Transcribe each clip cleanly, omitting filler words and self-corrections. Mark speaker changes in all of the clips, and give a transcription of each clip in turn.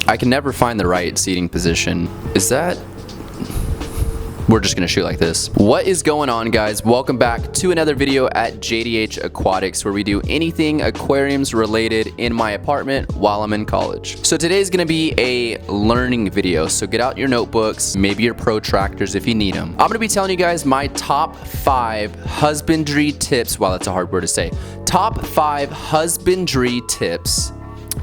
Speaker 1: I can never find the right seating position. Is that... We're just gonna shoot like this. What is going on, guys? Welcome back to another video at JDH Aquatics, where we do anything aquariums related in my apartment while I'm in college. So today's gonna be a learning video. So get out your notebooks, maybe your protractors if you need them. I'm gonna be telling you guys my top 5 husbandry tips. Wow, that's a hard word to say. Top 5 husbandry tips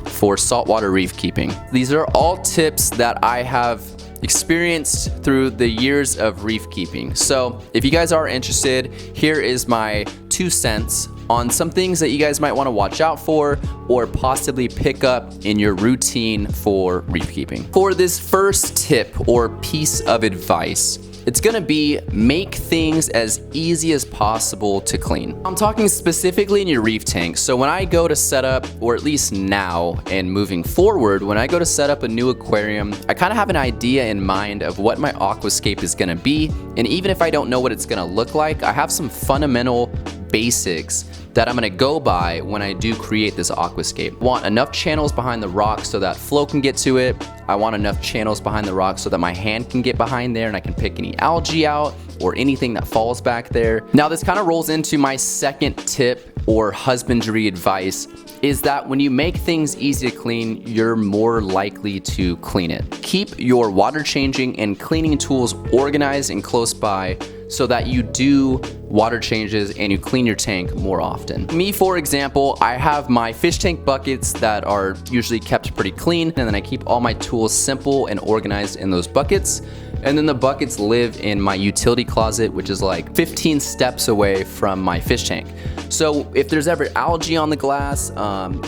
Speaker 1: for saltwater reef keeping. These are all tips that I have experienced through the years of reef keeping. So if you guys are interested, here is my 2 cents on some things that you guys might want to watch out for or possibly pick up in your routine for reef keeping. For this first tip or piece of advice, it's gonna be make things as easy as possible to clean. I'm talking specifically in your reef tank. So when I go to set up, or at least now and moving forward, when I go to set up a new aquarium, I kind of have an idea in mind of what my aquascape is gonna be. And even if I don't know what it's gonna look like, I have some fundamental basics that I'm gonna go by when I do create this aquascape. I want enough channels behind the rock so that flow can get to it. I want enough channels behind the rock so that my hand can get behind there and I can pick any algae out or anything that falls back there. Now this kind of rolls into my second tip or husbandry advice, is that when you make things easy to clean, you're more likely to clean it. Keep your water changing and cleaning tools organized and close by so that you do water changes and you clean your tank more often. Me, for example, I have my fish tank buckets that are usually kept pretty clean, and then I keep all my tools simple and organized in those buckets. And then the buckets live in my utility closet, which is like 15 steps away from my fish tank. So if there's ever algae on the glass,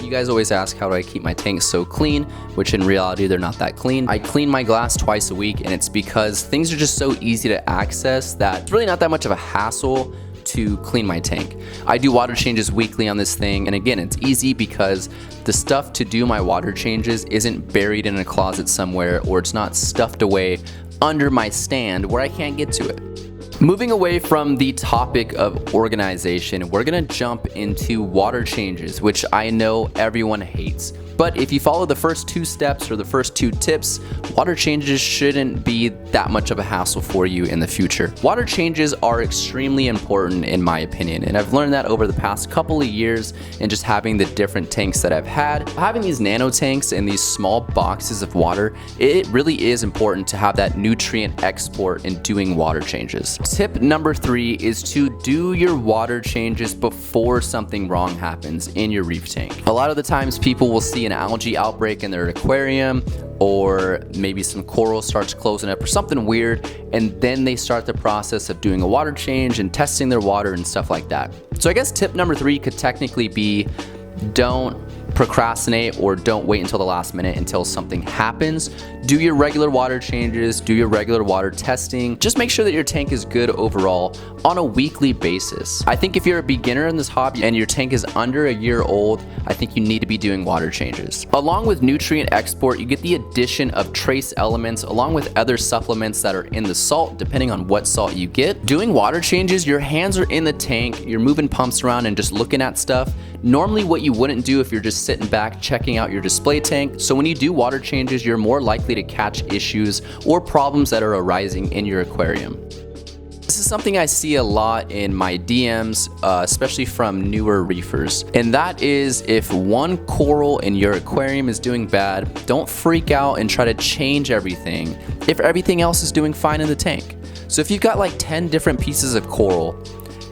Speaker 1: you guys always ask how do I keep my tanks so clean, which in reality, they're not that clean. I clean my glass twice a week, and it's because things are just so easy to access that it's really not that much of a hassle to clean my tank. I do water changes weekly on this thing, and again, it's easy because the stuff to do my water changes isn't buried in a closet somewhere, or it's not stuffed away under my stand where I can't get to it. Moving away from the topic of organization, we're gonna jump into water changes, which I know everyone hates. But if you follow the first 2 steps or the first 2 tips, water changes shouldn't be that much of a hassle for you in the future. Water changes are extremely important in my opinion, and I've learned that over the past couple of years and just having the different tanks that I've had. Having these nano tanks and these small boxes of water, it really is important to have that nutrient export in doing water changes. Tip number 3 is to do your water changes before something wrong happens in your reef tank. A lot of the times people will see an algae outbreak in their aquarium, or maybe some coral starts closing up or something weird, and then they start the process of doing a water change and testing their water and stuff like that. So I guess tip number 3 could technically be don't procrastinate or don't wait until the last minute until something happens. Do your regular water changes, do your regular water testing. Just make sure that your tank is good overall on a weekly basis. I think if you're a beginner in this hobby and your tank is under a year old, I think you need to be doing water changes. Along with nutrient export, you get the addition of trace elements along with other supplements that are in the salt, depending on what salt you get. Doing water changes, your hands are in the tank, you're moving pumps around and just looking at stuff. Normally what you wouldn't do if you're just sitting back checking out your display tank. So when you do water changes, you're more likely to catch issues or problems that are arising in your aquarium. This is something I see a lot in my DMs, especially from newer reefers. And that is, if one coral in your aquarium is doing bad, don't freak out and try to change everything if everything else is doing fine in the tank. So if you've got like 10 different pieces of coral,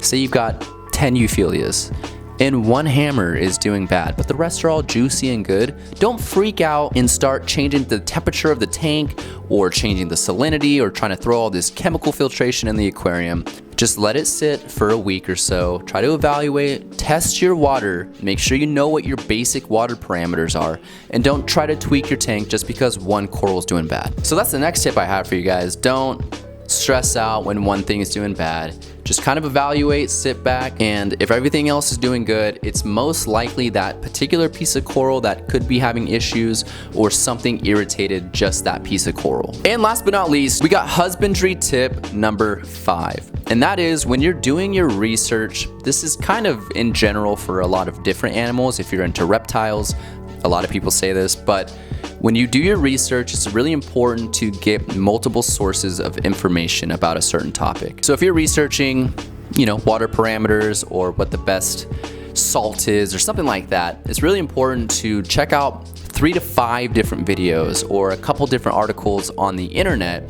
Speaker 1: say you've got 10 euphyllias, and one hammer is doing bad, but the rest are all juicy and good, don't freak out and start changing the temperature of the tank or changing the salinity or trying to throw all this chemical filtration in the aquarium. Just let it sit for a week or so. Try to evaluate, test your water, make sure you know what your basic water parameters are, and don't try to tweak your tank just because one coral is doing bad. So that's the next tip I have for you guys. Don't stress out when one thing is doing bad. Just kind of evaluate, sit back, and if everything else is doing good, it's most likely that particular piece of coral that could be having issues or something irritated just that piece of coral. And last but not least, we got husbandry tip number 5. And that is, when you're doing your research, this is kind of in general for a lot of different animals. If you're into reptiles, a lot of people say this, but when you do your research, it's really important to get multiple sources of information about a certain topic. So if you're researching, you know, water parameters or what the best salt is or something like that, it's really important to check out 3 to 5 different videos or a couple different articles on the internet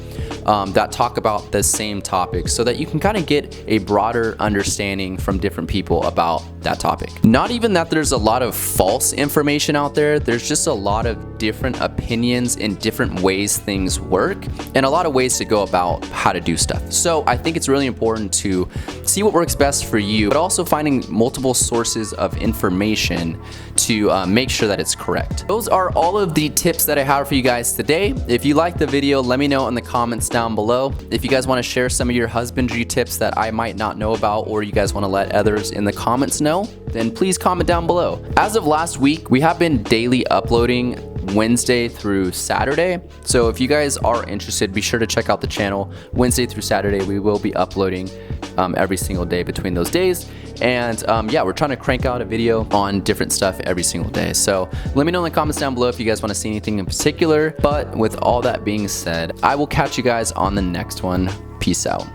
Speaker 1: that talk about the same topic, so that you can kind of get a broader understanding from different people about that topic. Not even that there's a lot of false information out there, there's just a lot of different opinions and different ways things work and a lot of ways to go about how to do stuff. So I think it's really important to see what works best for you, but also finding multiple sources of information to make sure that it's correct. Those are all of the tips that I have for you guys today. If you liked the video, let me know in the comments down below. If you guys want to share some of your husbandry tips that I might not know about, or you guys want to let others in the comments know, then please comment down below. As of last week, we have been daily uploading Wednesday through Saturday. So if you guys are interested, be sure to check out the channel. Wednesday through Saturday, we will be uploading every single day between those days. And yeah, we're trying to crank out a video on different stuff every single day. So let me know in the comments down below if you guys want to see anything in particular. But with all that being said, I will catch you guys on the next one. Peace out.